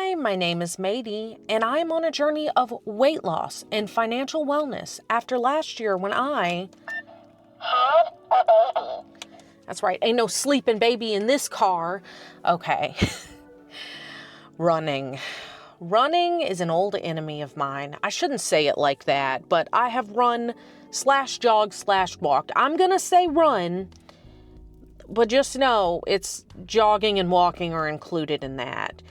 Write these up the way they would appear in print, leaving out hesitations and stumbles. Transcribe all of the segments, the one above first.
Hi, my name is Maddie, and I am on a journey of weight loss and financial wellness after last year when I had a baby. That's right, ain't no sleeping baby in this car. Okay. Running. Running is an old enemy of mine. I shouldn't say it like that, but I have run / jogged / walked. I'm gonna say run, but just know it's jogging and walking are included in that.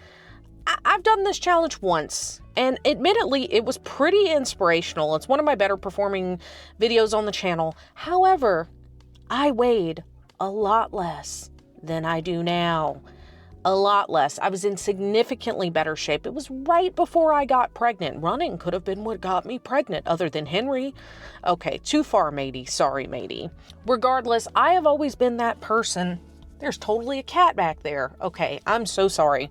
I've done this challenge once, and admittedly, it was pretty inspirational. It's one of my better performing videos on the channel. However, I weighed a lot less than I do now. A lot less. I was in significantly better shape. It was right before I got pregnant. Running could have been what got me pregnant, other than Henry. Okay, too far, matey. Sorry, matey. Regardless, I have always been that person. There's totally a cat back there. Okay, I'm so sorry.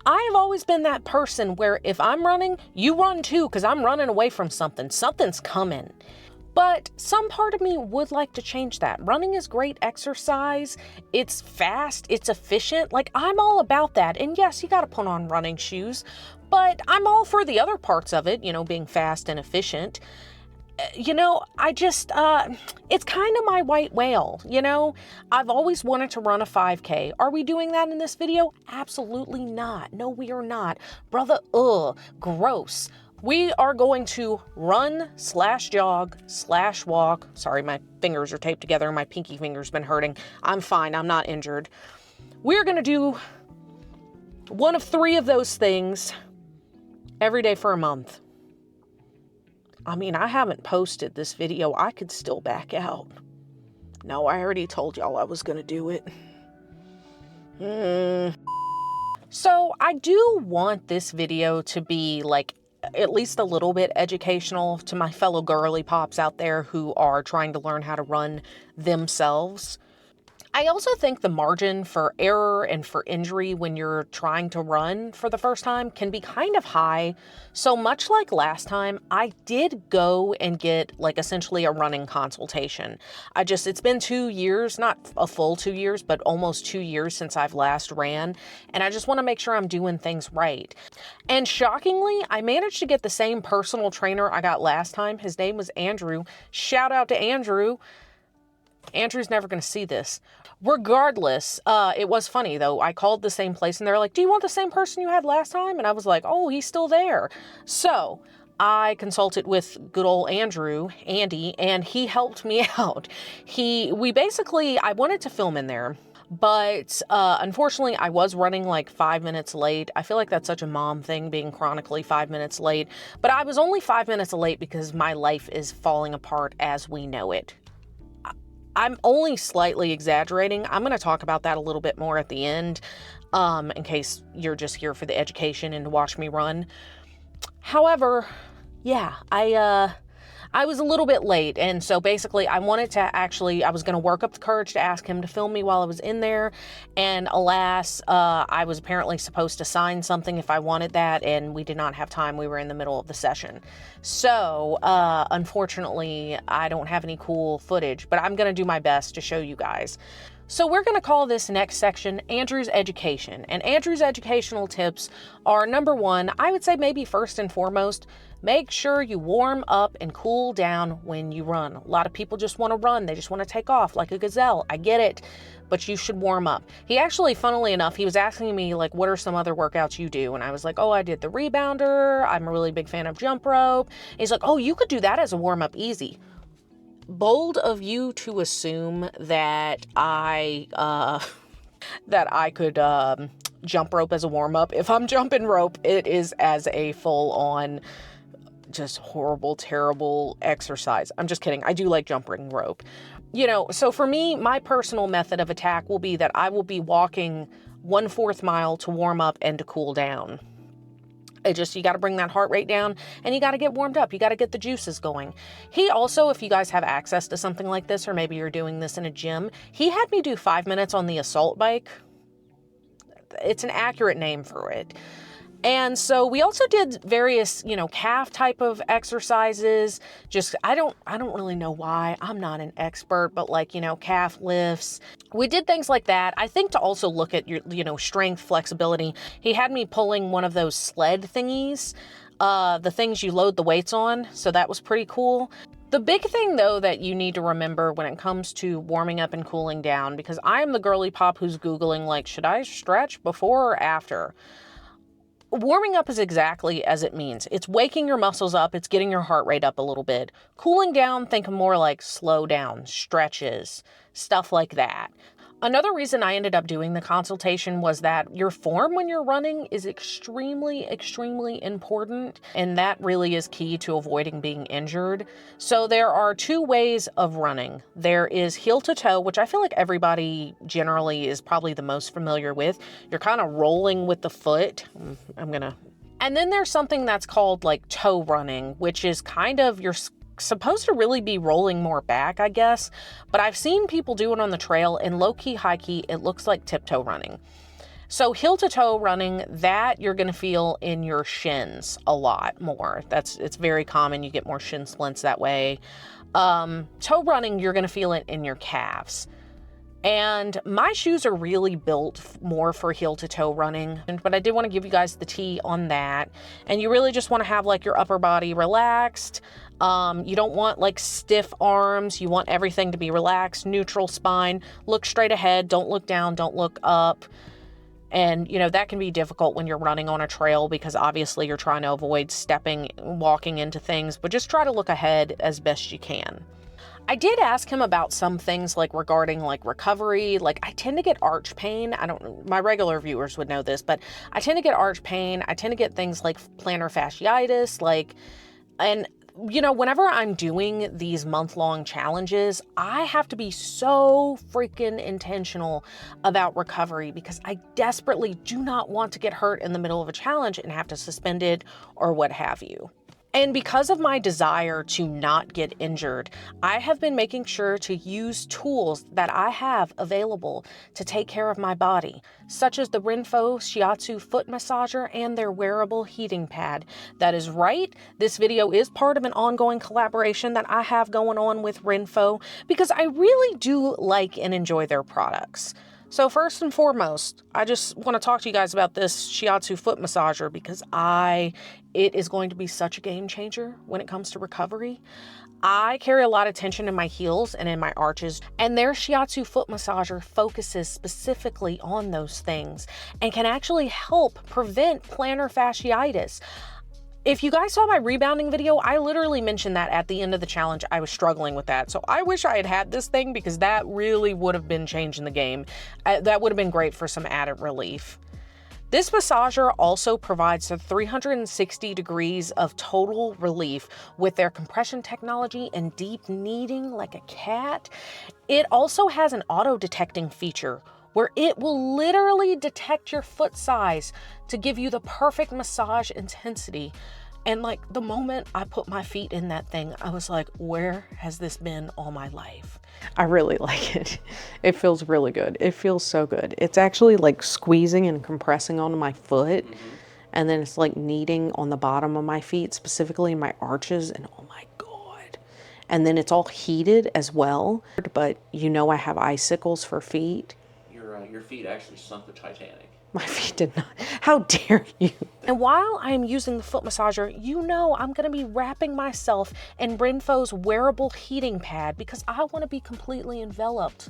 I have always been that person where if I'm running, you run too, because I'm running away from something. Something's coming. But some part of me would like to change that. Running is great exercise. It's fast. It's efficient. Like, I'm all about that. And yes, you got to put on running shoes, but I'm all for the other parts of it, being fast and efficient. I just, it's kind of my white whale, I've always wanted to run a 5K. Are we doing that in this video? Absolutely not. No, we are not. Brother, gross. We are going to run / jog / walk. Sorry, my fingers are taped together. My pinky finger's been hurting. I'm fine. I'm not injured. We're going to do one of 3 of those things every day for a month. I mean, I haven't posted this video. I could still back out. No, I already told y'all I was going to do it. So I do want this video to be at least a little bit educational to my fellow girly pops out there who are trying to learn how to run themselves. I also think the margin for error and for injury when you're trying to run for the first time can be kind of high. So much like last time, I did go and get essentially a running consultation. It's been 2 years, not a full 2 years, but almost 2 years since I've last ran. And I just want to make sure I'm doing things right. And shockingly, I managed to get the same personal trainer I got last time. His name was Andrew. Shout out to Andrew. Andrew's never going to see this. Regardless, it was funny though. I called the same place and they're like, do you want the same person you had last time? And I was like, oh, he's still there. So I consulted with good old Andy, and he helped me out. I wanted to film in there, but unfortunately I was running 5 minutes late. I feel like that's such a mom thing, being chronically 5 minutes late, but I was only 5 minutes late because my life is falling apart as we know it. I'm only slightly exaggerating. I'm going to talk about that a little bit more at the end, in case you're just here for the education and to watch me run. However, yeah, I was a little bit late, and so basically I was going to work up the courage to ask him to film me while I was in there, and alas, I was apparently supposed to sign something if I wanted that, and we did not have time. We were in the middle of the session. So, unfortunately, I don't have any cool footage, but I'm going to do my best to show you guys. So we're going to call this next section Andrew's Education, and Andrew's educational tips are, number 1, I would say maybe first and foremost, make sure you warm up and cool down when you run. A lot of people just want to run. They just want to take off like a gazelle. I get it, but you should warm up. He actually, funnily enough, he was asking me what are some other workouts you do? And I was like, oh, I did the rebounder. I'm a really big fan of jump rope. And he's like, oh, you could do that as a warm up easy. Bold of you to assume that I could jump rope as a warm-up. If I'm jumping rope, it is as a full-on, just horrible, terrible exercise. I'm just kidding. I do like jumping rope. So for me, my personal method of attack will be that I will be walking 1/4 mile to warm up and to cool down. You got to bring that heart rate down and you got to get warmed up. You got to get the juices going. He also, if you guys have access to something like this, or maybe you're doing this in a gym, he had me do 5 minutes on the assault bike. It's an accurate name for it. And so we also did various, you know, calf type of exercises. Just, I don't really know why. I'm not an expert, but like, you know, calf lifts. We did things like that. I think to also look at your, you know, strength, flexibility. He had me pulling one of those sled thingies, the things you load the weights on. So that was pretty cool. The big thing, though, that you need to remember when it comes to warming up and cooling down, because I'm the girly pop who's Googling, like, should I stretch before or after? Warming up is exactly as it means. It's waking your muscles up. It's getting your heart rate up a little bit. Cooling down, think of more like slow down, stretches, stuff like that. Another reason I ended up doing the consultation was that your form when you're running is extremely, extremely important, and that really is key to avoiding being injured. So there are two ways of running. There is heel to toe, which I feel like everybody generally is probably the most familiar with. You're kind of rolling with the foot. And then there's something that's called like toe running, which is kind of your supposed to really be rolling more back, I guess, but I've seen people do it on the trail, and low-key, high-key, it looks like tiptoe running. So heel to toe running, that you're going to feel in your shins a lot more. It's very common. You get more shin splints that way. Toe running, you're going to feel it in your calves. And my shoes are really built more for heel to toe running, but I did want to give you guys the tea on that. And you really just want to have like your upper body relaxed. You don't want like stiff arms. You want everything to be relaxed, neutral spine, look straight ahead. Don't look down, don't look up. And, you know, that can be difficult when you're running on a trail because obviously you're trying to avoid walking into things, but just try to look ahead as best you can. I did ask him about some things like regarding like recovery. Like I tend to get arch pain. My regular viewers would know this, but I tend to get arch pain. I tend to get things like plantar fasciitis, and you know, whenever I'm doing these month-long challenges, I have to be so freaking intentional about recovery because I desperately do not want to get hurt in the middle of a challenge and have to suspend it or what have you. And because of my desire to not get injured, I have been making sure to use tools that I have available to take care of my body, such as the Renpho Shiatsu foot massager and their wearable heating pad. That is right, this video is part of an ongoing collaboration that I have going on with Renpho because I really do like and enjoy their products. So first and foremost, I just want to talk to you guys about this Shiatsu foot massager because it is going to be such a game changer when it comes to recovery. I carry a lot of tension in my heels and in my arches, and their Shiatsu foot massager focuses specifically on those things and can actually help prevent plantar fasciitis. If you guys saw my rebounding video, I literally mentioned that at the end of the challenge, I was struggling with that. So I wish I had this thing because that really would have been changing the game. That would have been great for some added relief. This massager also provides 360 degrees of total relief with their compression technology and deep kneading like a cat. It also has an auto-detecting feature where it will literally detect your foot size to give you the perfect massage intensity. And like the moment I put my feet in that thing, I was like, where has this been all my life? I really like it. It feels really good. It feels so good. It's actually like squeezing and compressing onto my foot. And then it's like kneading on the bottom of my feet, specifically my arches. And oh my God. And then it's all heated as well. But you know, I have icicles for feet. Your feet actually sunk the Titanic. My feet did not. How dare you? And while I'm using the foot massager, you know I'm going to be wrapping myself in Renpho's wearable heating pad because I want to be completely enveloped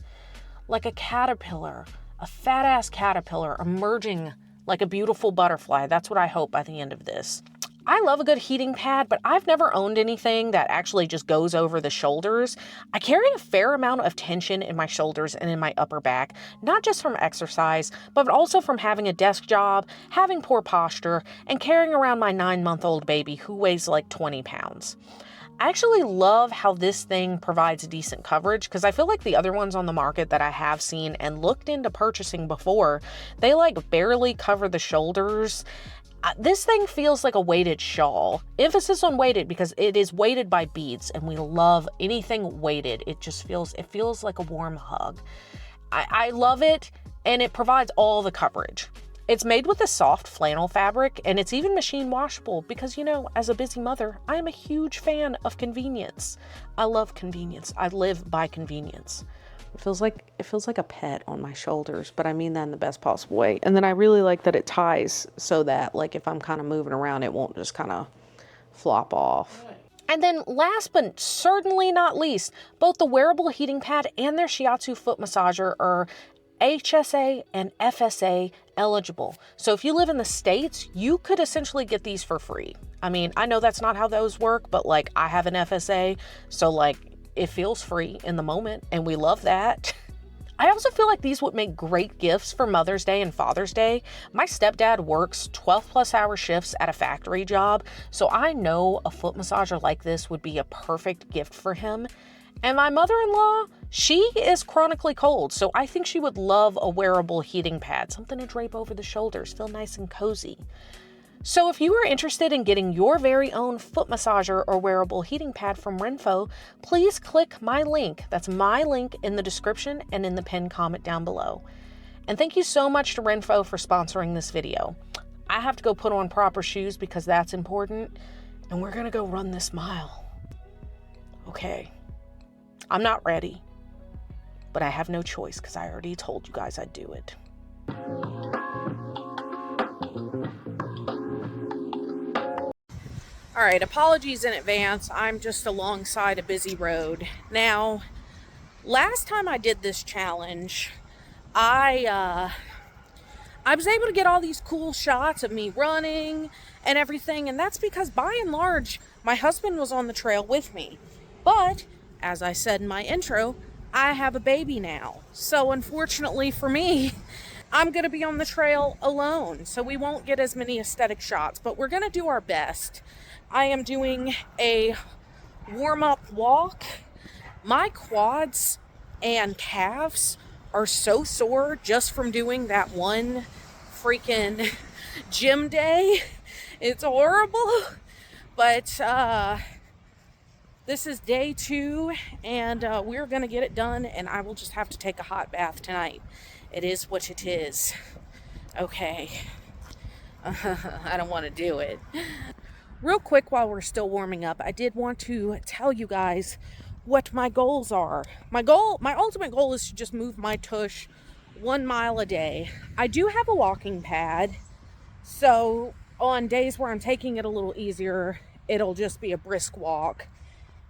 like a caterpillar, a fat-ass caterpillar emerging like a beautiful butterfly. That's what I hope by the end of this. I love a good heating pad, but I've never owned anything that actually just goes over the shoulders. I carry a fair amount of tension in my shoulders and in my upper back, not just from exercise, but also from having a desk job, having poor posture, and carrying around my 9-month-old baby who weighs like 20 pounds. I actually love how this thing provides decent coverage because I feel like the other ones on the market that I have seen and looked into purchasing before, they like barely cover the shoulders. This thing feels like a weighted shawl. Emphasis on weighted because it is weighted by beads and we love anything weighted. It feels like a warm hug. I love it and it provides all the coverage. It's made with a soft flannel fabric, and it's even machine washable because, you know, as a busy mother, I am a huge fan of convenience. I love convenience. I live by convenience. It feels like a pet on my shoulders, but I mean that in the best possible way. And then I really like that it ties so that, like, if I'm kind of moving around, it won't just kind of flop off. Right. And then last but certainly not least, both the wearable heating pad and their shiatsu foot massager are HSA and FSA eligible. So if you live in the States, you could essentially get these for free. I mean, I know that's not how those work, but like I have an FSA, so like it feels free in the moment, and we love that. I also feel like these would make great gifts for Mother's Day and Father's Day. My stepdad works 12-plus-hour shifts at a factory job, so I know a foot massager like this would be a perfect gift for him. And my mother-in-law, she is chronically cold, so I think she would love a wearable heating pad, something to drape over the shoulders, feel nice and cozy. So if you are interested in getting your very own foot massager or wearable heating pad from Renpho, please click my link. That's my link in the description and in the pinned comment down below. And thank you so much to Renpho for sponsoring this video. I have to go put on proper shoes because that's important, and we're gonna go run this mile. Okay, I'm not ready, but I have no choice because I already told you guys I'd do it. All right, apologies in advance. I'm just alongside a busy road. Now, last time I did this challenge, I was able to get all these cool shots of me running and everything, and that's because by and large, my husband was on the trail with me. But, as I said in my intro, I have a baby now. So unfortunately for me, I'm gonna be on the trail alone, so we won't get as many aesthetic shots, but we're gonna do our best. I am doing a warm-up walk. My quads and calves are so sore just from doing that one freaking gym day. It's horrible, but this is day 2, and we're gonna get it done, and I will just have to take a hot bath tonight. It is what it is. Okay. I don't want to do it. Real quick, while we're still warming up, I did want to tell you guys what my goals are. My ultimate goal is to just move my tush 1 mile a day. I do have a walking pad, so on days where I'm taking it a little easier, it'll just be a brisk walk.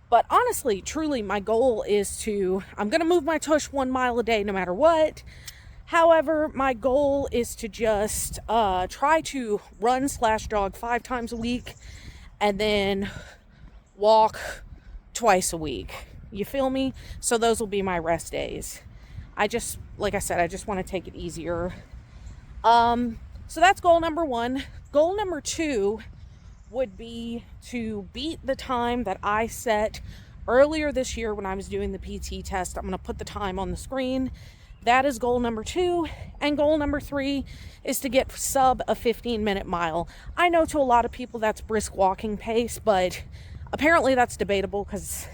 But honestly, truly, my goal is I'm going to move my tush 1 mile a day no matter what. However, my goal is to just try to run/jog 5 times a week and then walk twice a week. You feel me? So those will be my rest days. Like I said, I just want to take it easier. So that's goal number 1. Goal number 2 would be to beat the time that I set earlier this year when I was doing the PT test. I'm going to put the time on the screen. That is goal number 2. And goal number 3 is to get sub a 15-minute mile. I know to a lot of people that's brisk walking pace, but apparently that's debatable because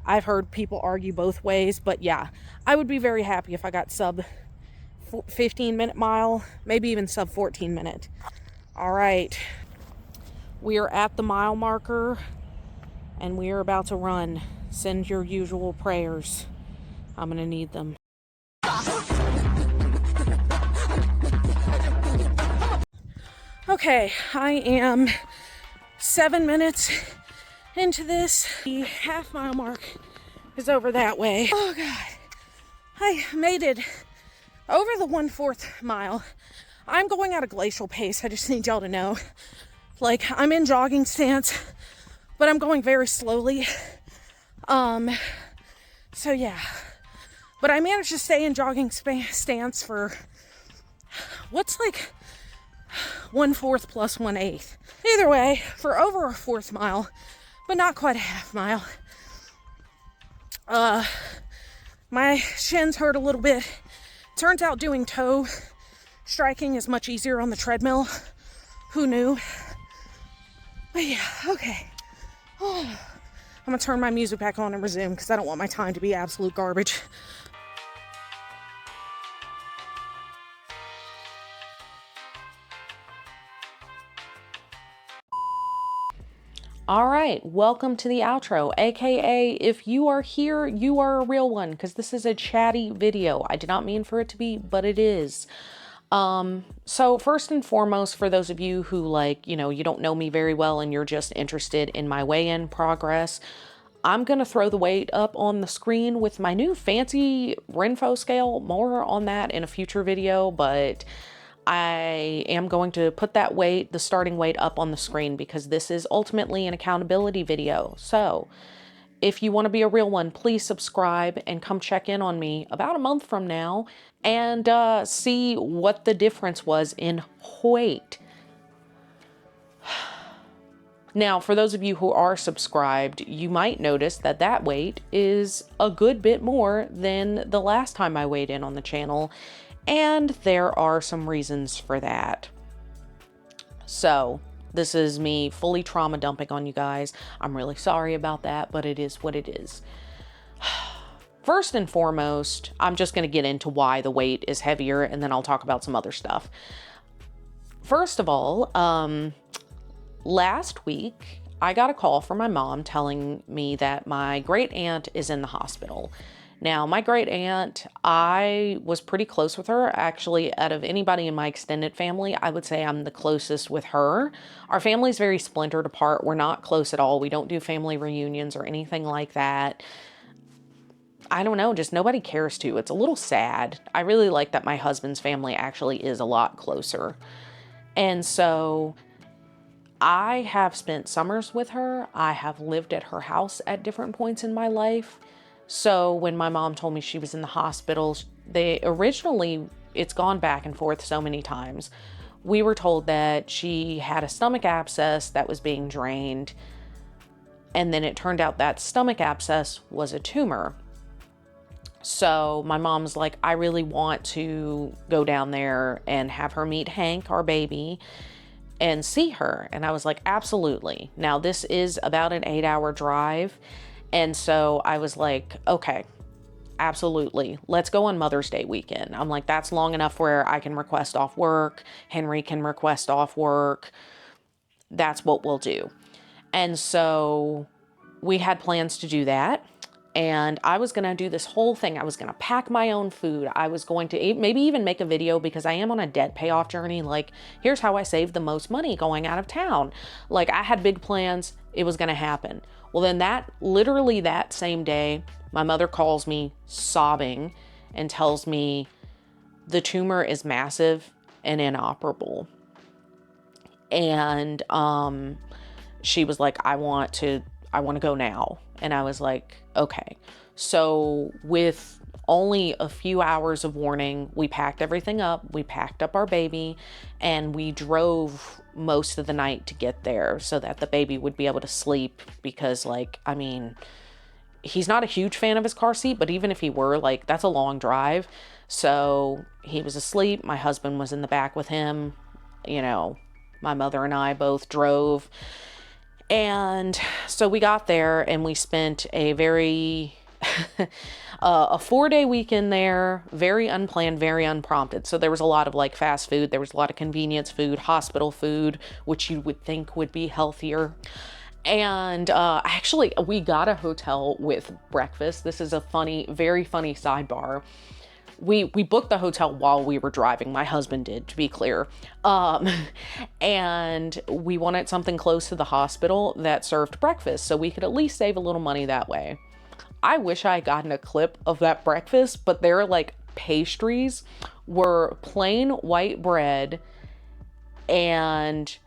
I've heard people argue both ways. But yeah, I would be very happy if I got sub 15-minute mile, maybe even sub 14-minute. All right. We are at the mile marker and we are about to run. Send your usual prayers. I'm going to need them. Okay, I am 7 minutes into this. The half-mile mark is over that way. Oh God, I made it over the 1/4 mile. I'm going at a glacial pace. I just need y'all to know. Like, I'm in jogging stance, but I'm going very slowly. So yeah. But I managed to stay in jogging stance for, what's like 1/4 plus 1/8. Either way, for over a 1/4 mile, but not quite a half mile. My shins hurt a little bit. Turns out doing toe striking is much easier on the treadmill. Who knew? But yeah, okay. Oh, I'm gonna turn my music back on and resume because I don't want my time to be absolute garbage. All right, welcome to the outro, aka if you are here, you are a real one, because this is a chatty video. I did not mean for it to be, but it is. So first and foremost, for those of you who you don't know me very well and you're just interested in my weigh-in progress, I'm going to throw the weight up on the screen with my new fancy Renpho scale. More on that in a future video, but I am going to put that weight, the starting weight, up on the screen because this is ultimately an accountability video. So if you want to be a real one, please subscribe and come check in on me about a month from now and see what the difference was in weight. Now, for those of you who are subscribed, you might notice that that weight is a good bit more than the last time I weighed in on the channel, and there are some reasons for that. So, this is me fully trauma dumping on you guys. I'm really sorry about that, but it is what it is. First and foremost, I'm just going to get into why the weight is heavier, and then I'll talk about some other stuff. First of all, last week, I got a call from my mom telling me that my great aunt is in the hospital. Now, my great aunt, I was pretty close with her. Actually, out of anybody in my extended family, I would say I'm the closest with her. Our family's very splintered apart. We're not close at all. We don't do family reunions or anything like that. I don't know, just nobody cares to. It's a little sad. I really like that my husband's family actually is a lot closer. And so I have spent summers with her. I have lived at her house at different points in my life. So when my mom told me she was in the hospital, it's gone back and forth so many times. We were told that she had a stomach abscess that was being drained. And then it turned out that stomach abscess was a tumor. So my mom's like, I really want to go down there and have her meet Hank, our baby, and see her. And I was like, absolutely. Now this is about an 8-hour drive. And so I was like, okay, absolutely. Let's go on Mother's Day weekend. I'm like, that's long enough where I can request off work. Henry can request off work. That's what we'll do. And so we had plans to do that. And I was going to do this whole thing. I was going to pack my own food. I was going to maybe even make a video because I am on a debt payoff journey. Like, here's how I saved the most money going out of town. Like, I had big plans. It was going to happen. Well, then literally that same day, my mother calls me sobbing and tells me the tumor is massive and inoperable. And she was like, I want to go now. And I was like, okay. So with only a few hours of warning, we packed everything up. We packed up our baby and we drove most of the night to get there so that the baby would be able to sleep because he's not a huge fan of his car seat, but even if he were, that's a long drive. So he was asleep. My husband was in the back with him. My mother and I both drove. And so we got there and we spent a very, a 4-day weekend there, very unplanned, very unprompted. So there was a lot of fast food. There was a lot of convenience food, hospital food, which you would think would be healthier. And actually we got a hotel with breakfast. This is a very funny sidebar. We booked the hotel while we were driving. My husband did, to be clear. And we wanted something close to the hospital that served breakfast so we could at least save a little money that way. I wish I had gotten a clip of that breakfast, but their pastries were plain white bread and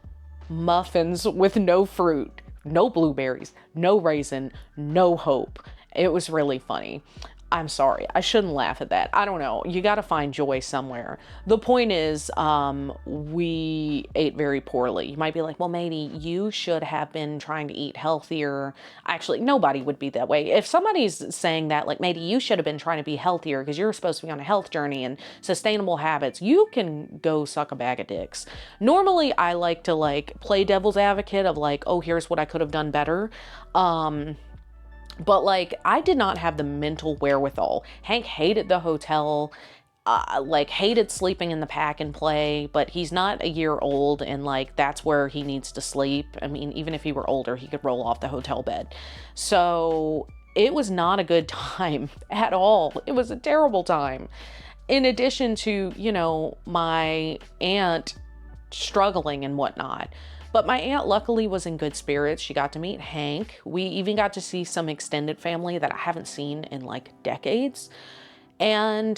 muffins with no fruit, no blueberries, no raisin, no hope. It was really funny. I'm sorry. I shouldn't laugh at that. I don't know. You got to find joy somewhere. The point is, we ate very poorly. You might be like, well, Maddie, you should have been trying to eat healthier. Actually, nobody would be that way. If somebody's saying that, Maddie, you should have been trying to be healthier because you're supposed to be on a health journey and sustainable habits, you can go suck a bag of dicks. Normally, I like to play devil's advocate of oh, here's what I could have done better. But I did not have the mental wherewithal. Hank hated the hotel. like hated sleeping in the pack and play, but he's not a year old, and like that's where he needs to sleep. I mean, even if he were older, he could roll off the hotel bed. So it was not a good time at all. It was a terrible time. In addition to, you know, my aunt struggling and whatnot. But my aunt luckily was in good spirits. She got to meet Hank. We even got to see some extended family that I haven't seen in like decades. And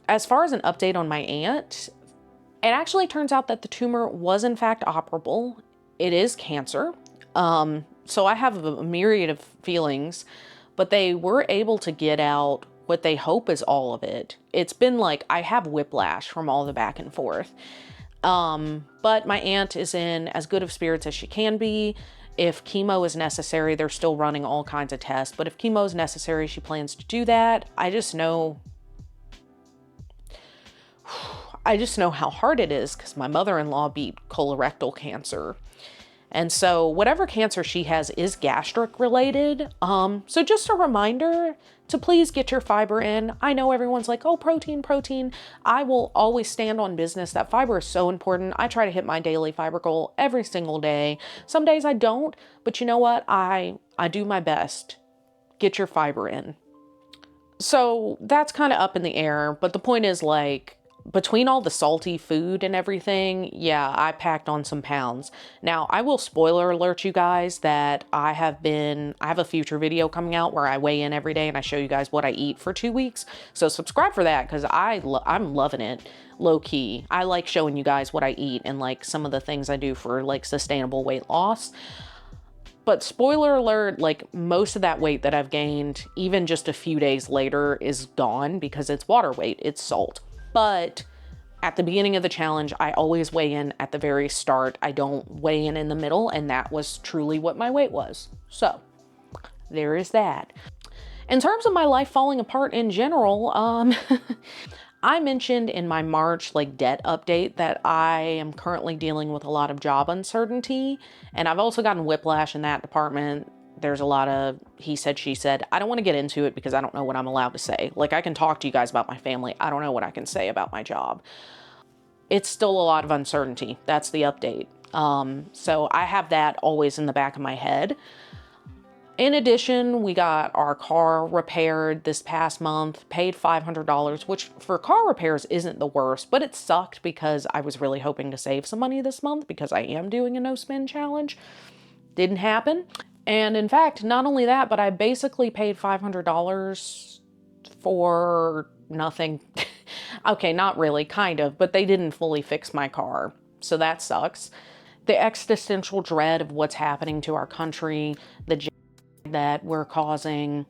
as far as an update on my aunt, it actually turns out that the tumor was in fact operable. It is cancer. So I have a myriad of feelings, but they were able to get out what they hope is all of it. It's been like, I have whiplash from all the back and forth. But my aunt is in as good of spirits as she can be. If chemo is necessary, they're still running all kinds of tests, but if chemo is necessary, she plans to do that. I just know how hard it is because my mother-in-law beat colorectal cancer. And so whatever cancer she has is gastric related. So just a reminder to please get your fiber in. I know everyone's like, oh, protein, protein. I will always stand on business that fiber is so important. I try to hit my daily fiber goal every single day. Some days I don't, but you know what? I do my best. Get your fiber in. So that's kind of up in the air. But the point is, like, between all the salty food and everything, yeah, I packed on some pounds. Now, I will spoiler alert you guys that I have a future video coming out where I weigh in every day and I show you guys what I eat for 2 weeks. So subscribe for that because I'm loving it, low key. I like showing you guys what I eat and like some of the things I do for like sustainable weight loss. But spoiler alert, like most of that weight that I've gained, even just a few days later, is gone because it's water weight, it's salt. But at the beginning of the challenge, I always weigh in at the very start. I don't weigh in the middle, and that was truly what my weight was. So there is that. In terms of my life falling apart in general, I mentioned in my March like debt update that I am currently dealing with a lot of job uncertainty, and I've also gotten whiplash in that department. There's a lot of he said, she said. I don't want to get into it because I don't know what I'm allowed to say. Like, I can talk to you guys about my family. I don't know what I can say about my job. It's still a lot of uncertainty. That's the update. So I have that always in the back of my head. In addition, we got our car repaired this past month, paid $500, which for car repairs isn't the worst, but it sucked because I was really hoping to save some money this month because I am doing a no spin challenge. Didn't happen. And in fact, not only that, but I basically paid $500 for nothing. Okay, not really, kind of, but they didn't fully fix my car. So that sucks. The existential dread of what's happening to our country, the that we're causing,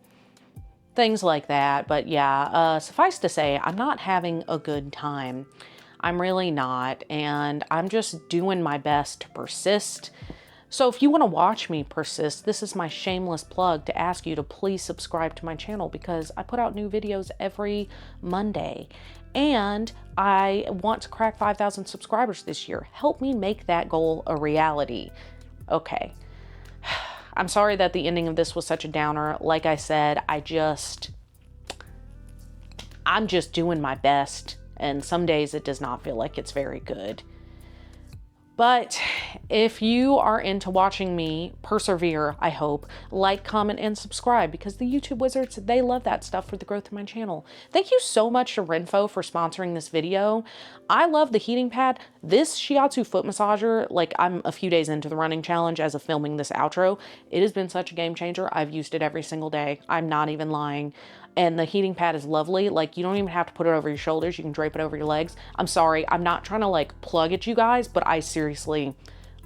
things like that. But yeah, suffice to say, I'm not having a good time. I'm really not. And I'm just doing my best to persist. So if you want to watch me persist, this is my shameless plug to ask you to please subscribe to my channel because I put out new videos every Monday. And I want to crack 5,000 subscribers this year. Help me make that goal a reality. Okay. I'm sorry that the ending of this was such a downer. Like I said, I'm just doing my best. And some days it does not feel like it's very good. But if you are into watching me persevere, I hope, like, comment, and subscribe because the YouTube wizards, they love that stuff for the growth of my channel. Thank you so much to Renpho for sponsoring this video. I love the heating pad. This shiatsu foot massager, like, I'm a few days into the running challenge as of filming this outro. It has been such a game changer. I've used it every single day. I'm not even lying. And the heating pad is lovely. Like, you don't even have to put it over your shoulders. You can drape it over your legs. I'm sorry. I'm not trying to like plug at you guys, but I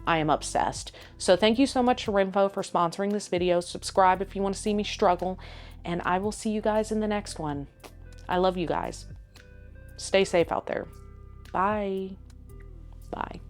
am obsessed. So thank you so much to Renpho for sponsoring this video. Subscribe if you want to see me struggle, and I will see you guys in the next one. I love you guys. Stay safe out there. Bye. Bye.